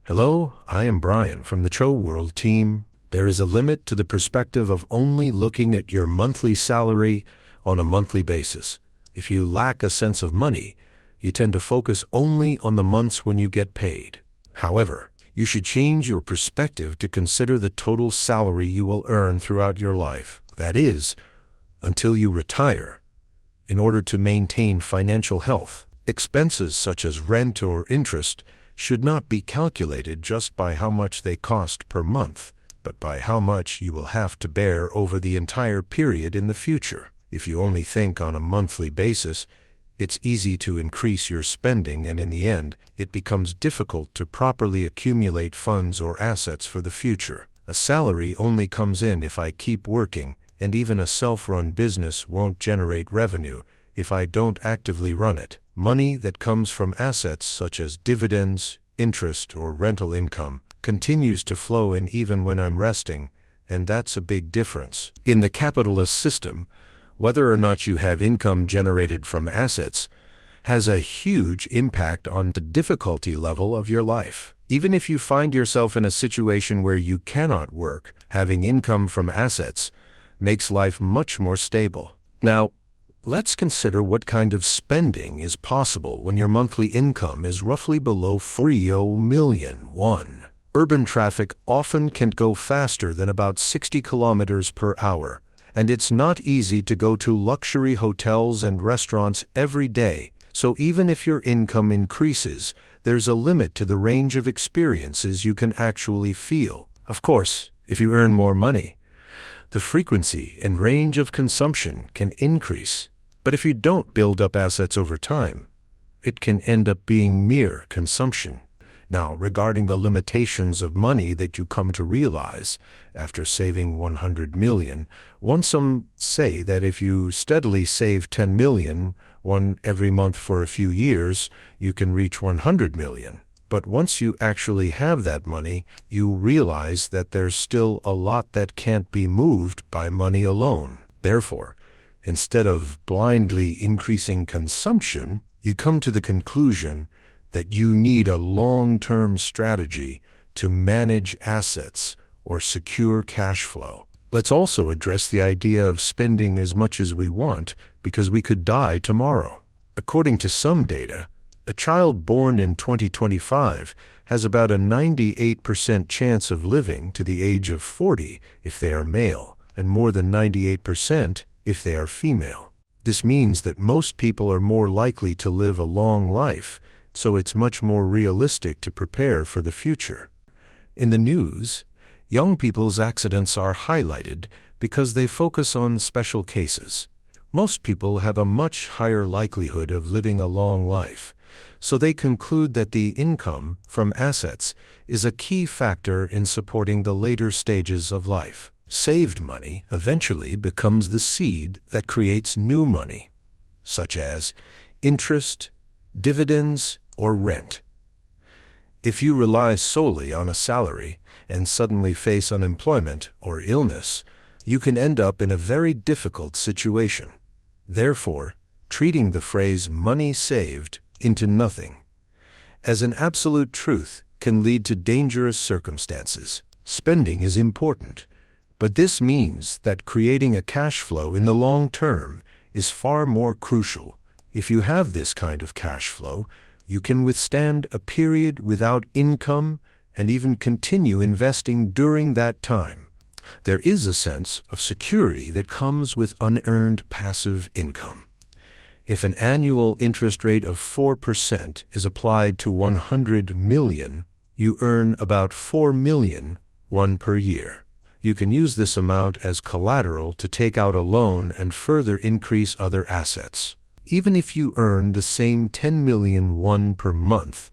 Hello, I am Brian from the Choworld team. There is a limit to the perspective of only looking at your monthly salary on a monthly basis. If you lack a sense of money, you tend to focus only on the months when you get paid. However, you should change your perspective to consider the total salary you will earn throughout your life. That is, until you retire. In order to maintain financial health, expenses such as rent or interest should not be calculated just by how much they cost per month, but by how much you will have to bear over the entire period in the future. If you only think on a monthly basis, it's easy to increase your spending, and in the end, it becomes difficult to properly accumulate funds or assets for the future. A salary only comes in if I keep working, and even a self-run business won't generate revenue if I don't actively run it. Money that comes from assets such as dividends, interest, or rental income continues to flow in even when I'm resting, and that's a big difference. In the capitalist system, whether or not you have income generated from assets has a huge impact on the difficulty level of your life. Even if you find yourself in a situation where you cannot work, having income from assets makes life much more stable. Now, let's consider what kind of spending is possible when your monthly income is roughly below 40 million. Urban traffic often can't go faster than about 60 kilometers per hour, and it's not easy to go to luxury hotels and restaurants every day, so even if your income increases, there's a limit to the range of experiences you can actually feel. Of course, if you earn more money, the frequency and range of consumption can increase. But if you don't build up assets over time, it can end up being mere consumption. Now, regarding the limitations of money that you come to realize after saving 100 million, some say that if you steadily save 10 million every month for a few years, you can reach 100 million. But once you actually have that money, you realize that there's still a lot that can't be moved by money alone. Therefore, instead of blindly increasing consumption, you come to the conclusion that you need a long-term strategy to manage assets or secure cash flow. Let's also address the idea of spending as much as we want because we could die tomorrow. According to some data, a child born in 2025 has about a 98% chance of living to the age of 40 if they are male, and more than 98% if they are female. This means that most people are more likely to live a long life, so it's much more realistic to prepare for the future. In the news, young people's accidents are highlighted because they focus on special cases. Most people have a much higher likelihood of living a long life, so they conclude that the income from assets is a key factor in supporting the later stages of life. Saved money eventually becomes the seed that creates new money, such as interest, dividends, or rent. If you rely solely on a salary and suddenly face unemployment or illness, you can end up in a very difficult situation. Therefore, treating the phrase "money saved" into nothing as an absolute truth can lead to dangerous circumstances. Spending is important, but this means that creating a cash flow in the long term is far more crucial. If you have this kind of cash flow, you can withstand a period without income and even continue investing during that time. There is a sense of security that comes with unearned passive income. If an annual interest rate of 4% is applied to 100 million, you earn about 4 million per year. You can use this amount as collateral to take out a loan and further increase other assets. Even if you earn the same 10 million per month,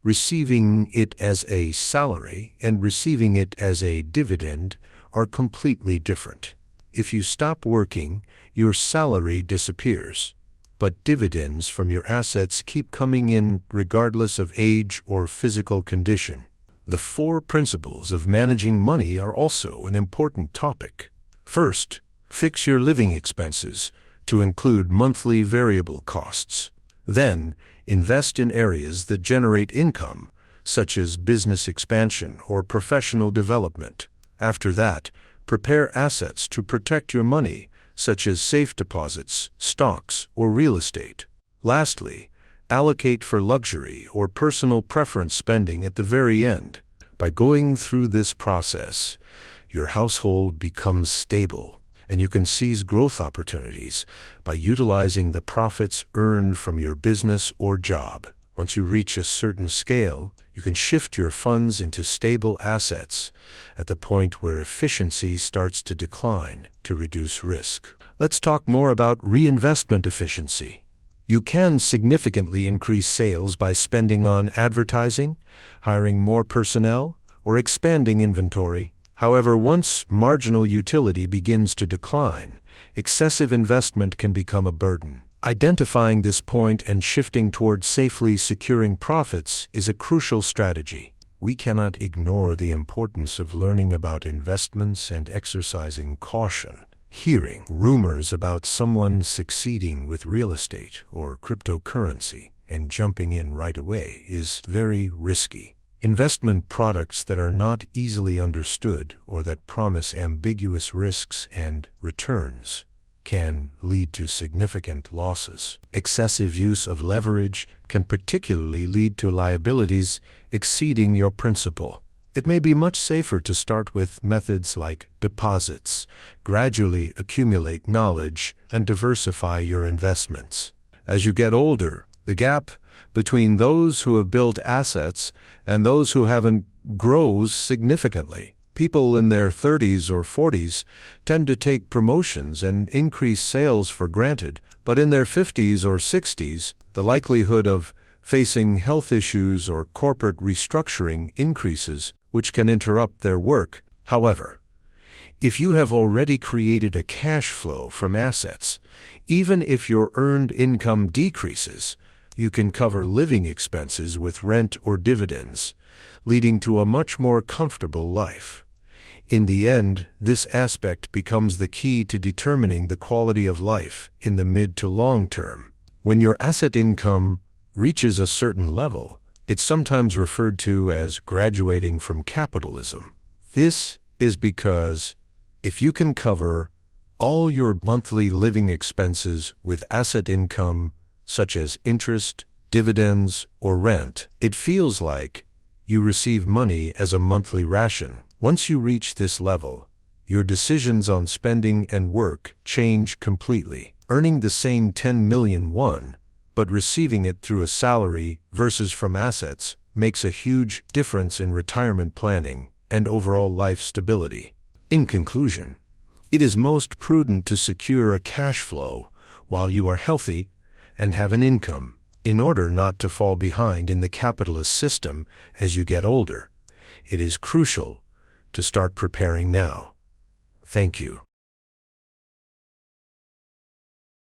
receiving it as a salary and receiving it as a dividend are completely different. If you stop working, your salary disappears, but dividends from your assets keep coming in regardless of age or physical condition. The 4 principles of managing money are also an important topic. First, fix your living expenses to include monthly variable costs. Then, invest in areas that generate income, such as business expansion or professional development. After that, prepare assets to protect your money, such as safe deposits, stocks, or real estate. Lastly, allocate for luxury or personal preference spending at the very end. By going through this process, your household becomes stable, and you can seize growth opportunities by utilizing the profits earned from your business or job. Once you reach a certain scale, you can shift your funds into stable assets at the point where efficiency starts to decline to reduce risk. Let's talk more about reinvestment efficiency. You can significantly increase sales by spending on advertising, hiring more personnel, or expanding inventory. However, once marginal utility begins to decline, excessive investment can become a burden. Identifying this point and shifting toward safely securing profits is a crucial strategy. We cannot ignore the importance of learning about investments and exercising caution. Hearing rumors about someone succeeding with real estate or cryptocurrency and jumping in right away is very risky. Investment products that are not easily understood or that promise ambiguous risks and returns can lead to significant losses. Excessive use of leverage can particularly lead to liabilities exceeding your principal. It may be much safer to start with methods like deposits, gradually accumulate knowledge, and diversify your investments. As you get older, the gap between those who have built assets and those who haven't grows significantly. People in their 30s or 40s tend to take promotions and increase sales for granted, but in their 50s or 60s, the likelihood of facing health issues or corporate restructuring increases, which can interrupt their work. However, if you have already created a cash flow from assets, even if your earned income decreases, you can cover living expenses with rent or dividends, leading to a much more comfortable life. In the end, this aspect becomes the key to determining the quality of life in the mid to long term. When your asset income reaches a certain level, it's sometimes referred to as graduating from capitalism. This is because if you can cover all your monthly living expenses with asset income, such as interest, dividends, or rent, it feels like you receive money as a monthly ration. Once you reach this level, your decisions on spending and work change completely. Earning the same 10 million won, but receiving it through a salary versus from assets, makes a huge difference in retirement planning and overall life stability. In conclusion, it is most prudent to secure a cash flow while you are healthy and have an income, in order not to fall behind in the capitalist system as you get older. It is crucial to start preparing now. Thank you.